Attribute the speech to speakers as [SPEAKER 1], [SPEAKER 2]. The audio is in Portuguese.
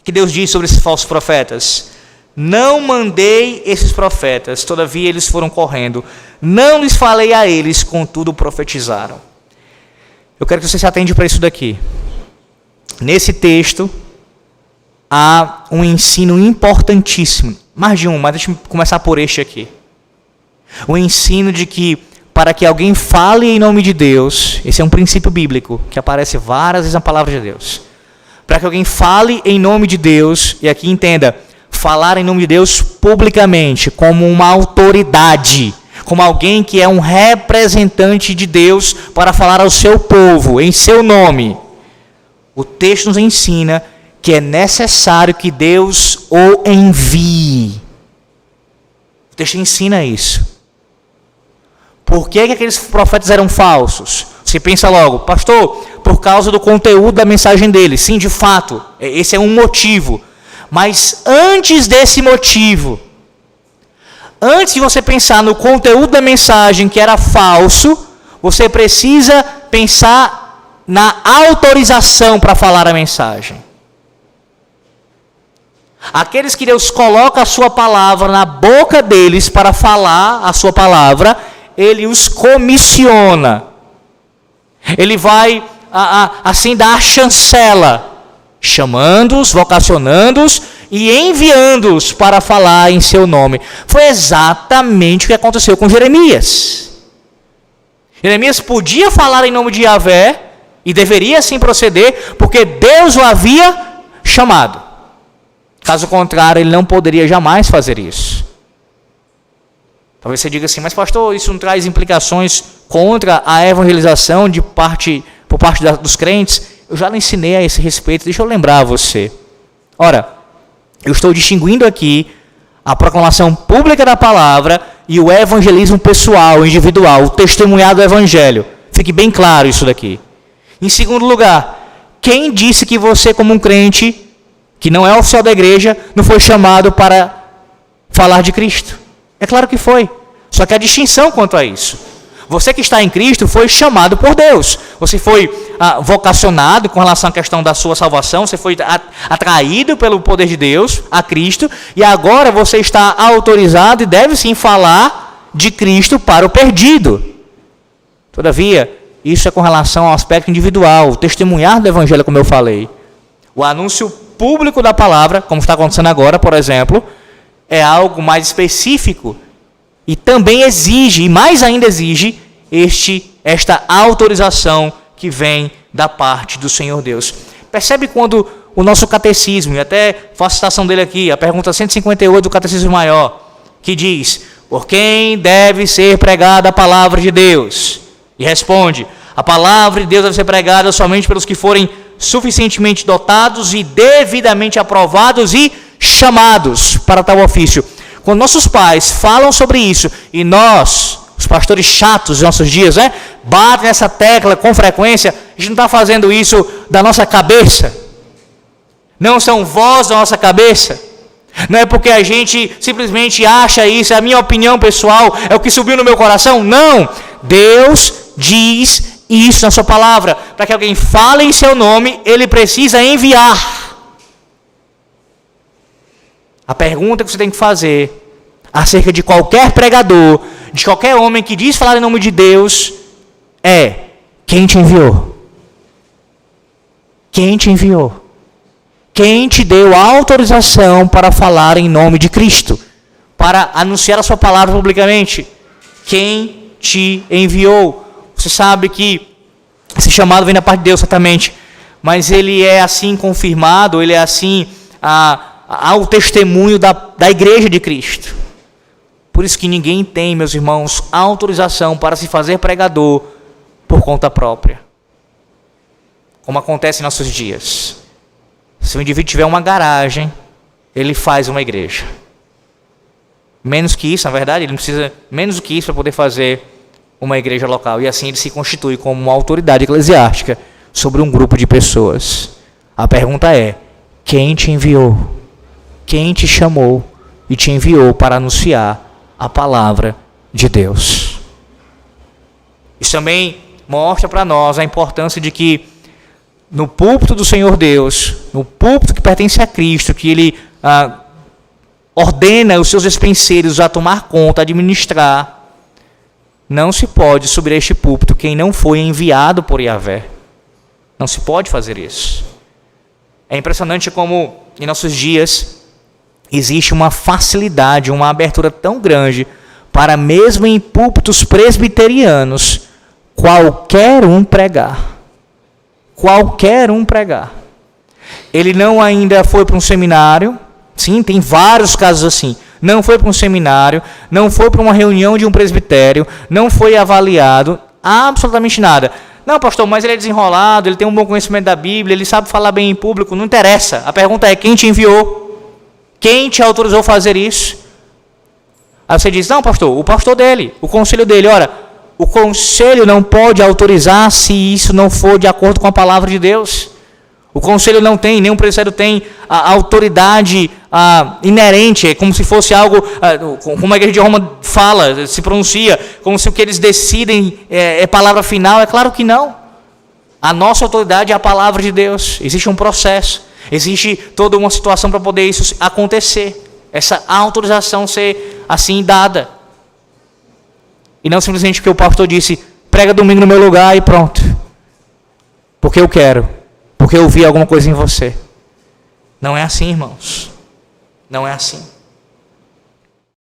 [SPEAKER 1] que Deus diz sobre esses falsos profetas? Não mandei esses profetas, todavia eles foram correndo. Não lhes falei a eles, contudo profetizaram. Eu quero que você se atende para isso daqui. Nesse texto, há um ensino importantíssimo. Mais de um, mas deixa eu começar por este aqui. O ensino de que, para que alguém fale em nome de Deus, esse é um princípio bíblico, que aparece várias vezes na palavra de Deus. Para que alguém fale em nome de Deus, e aqui entenda, falar em nome de Deus publicamente, como uma autoridade, como alguém que é um representante de Deus para falar ao seu povo, em seu nome. O texto nos ensina que é necessário que Deus o envie. O texto ensina isso. Por que aqueles profetas eram falsos? Você pensa logo, pastor, por causa do conteúdo da mensagem deles. Sim, de fato, esse é um motivo. Mas antes desse motivo, antes de você pensar no conteúdo da mensagem que era falso, você precisa pensar na autorização para falar a mensagem. Aqueles que Deus coloca a sua palavra na boca deles para falar a sua palavra, Ele os comissiona. Ele vai assim dar a chancela, chamando-os, vocacionando-os e enviando-os para falar em seu nome. Foi exatamente o que aconteceu com Jeremias. Jeremias podia falar em nome de Yahvé e deveria assim proceder, porque Deus o havia chamado. Caso contrário, ele não poderia jamais fazer isso. Talvez você diga assim, mas pastor, isso não traz implicações contra a evangelização por parte dos crentes? Eu já lhe ensinei a esse respeito, deixa eu lembrar a você. Ora, eu estou distinguindo aqui a proclamação pública da palavra e o evangelismo pessoal, individual, o testemunhar do evangelho. Fique bem claro isso daqui. Em segundo lugar, quem disse que você, como um crente, que não é oficial da igreja, não foi chamado para falar de Cristo? É claro que foi. Só que há distinção quanto a isso. Você que está em Cristo foi chamado por Deus. Você foi vocacionado com relação à questão da sua salvação. Você foi atraído pelo poder de Deus a Cristo. E agora você está autorizado e deve sim falar de Cristo para o perdido. Todavia, isso é com relação ao aspecto individual. O testemunhar do evangelho, como eu falei. O anúncio público da palavra, como está acontecendo agora, por exemplo, é algo mais específico e também exige, e mais ainda exige, esta autorização que vem da parte do Senhor Deus. Percebe quando o nosso catecismo, e até faço citação dele aqui, a pergunta 158 do Catecismo Maior, que diz, por quem deve ser pregada a palavra de Deus? E responde, a palavra de Deus deve ser pregada somente pelos que forem suficientemente dotados e devidamente aprovados e chamados para tal ofício. Quando nossos pais falam sobre isso, e nós, os pastores chatos dos nossos dias, batem nessa tecla com frequência, a gente não está fazendo isso da nossa cabeça. Não são vozes da nossa cabeça. Não é porque a gente simplesmente acha isso, é a minha opinião pessoal, é o que subiu no meu coração. Não! Deus diz isso na sua palavra. Para que alguém fale em seu nome, ele precisa enviar. A pergunta que você tem que fazer acerca de qualquer pregador, de qualquer homem que diz falar em nome de Deus, é: quem te enviou? Quem te enviou? Quem te deu a autorização para falar em nome de Cristo? Para anunciar a sua palavra publicamente? Quem te enviou? Você sabe que esse chamado vem da parte de Deus, certamente, mas ele é assim confirmado, ele é assim ao testemunho da igreja de Cristo. Por isso que ninguém tem, meus irmãos, autorização para se fazer pregador por conta própria, como acontece em nossos dias. Se o indivíduo tiver uma garagem, ele faz uma igreja. Menos que isso, na verdade, ele não precisa menos do que isso para poder fazer uma igreja local. E assim ele se constitui como uma autoridade eclesiástica sobre um grupo de pessoas. A pergunta é: quem te enviou? Quem te chamou e te enviou para anunciar a palavra de Deus? Isso também mostra para nós a importância de que no púlpito do Senhor Deus, no púlpito que pertence a Cristo, que Ele ordena os seus dispenseiros a tomar conta, a administrar, não se pode subir a este púlpito quem não foi enviado por Yahvé. Não se pode fazer isso. É impressionante como, em nossos dias, existe uma facilidade, uma abertura tão grande para, mesmo em púlpitos presbiterianos, qualquer um pregar. Qualquer um pregar. Ele não ainda foi para um seminário. Sim, tem vários casos assim. Não foi para um seminário, não foi para uma reunião de um presbitério, não foi avaliado, absolutamente nada. Não, pastor, mas ele é desenrolado, ele tem um bom conhecimento da Bíblia, ele sabe falar bem em público. Não interessa. A pergunta é: quem te enviou? Quem te autorizou a fazer isso? Aí você diz: não, pastor, o pastor dele, o conselho dele. Ora, o conselho não pode autorizar se isso não for de acordo com a palavra de Deus. O conselho não tem, nenhum presbitério tem a autoridade inerente, é como se fosse algo, como a igreja de Roma fala, se pronuncia, como se o que eles decidem é palavra final. É claro que não. A nossa autoridade é a palavra de Deus. Existe um processo, existe toda uma situação para poder isso acontecer, essa autorização ser assim dada. E não simplesmente porque o pastor disse: prega domingo no meu lugar e pronto. Porque eu quero. Porque eu vi alguma coisa em você. Não é assim, irmãos. Não é assim.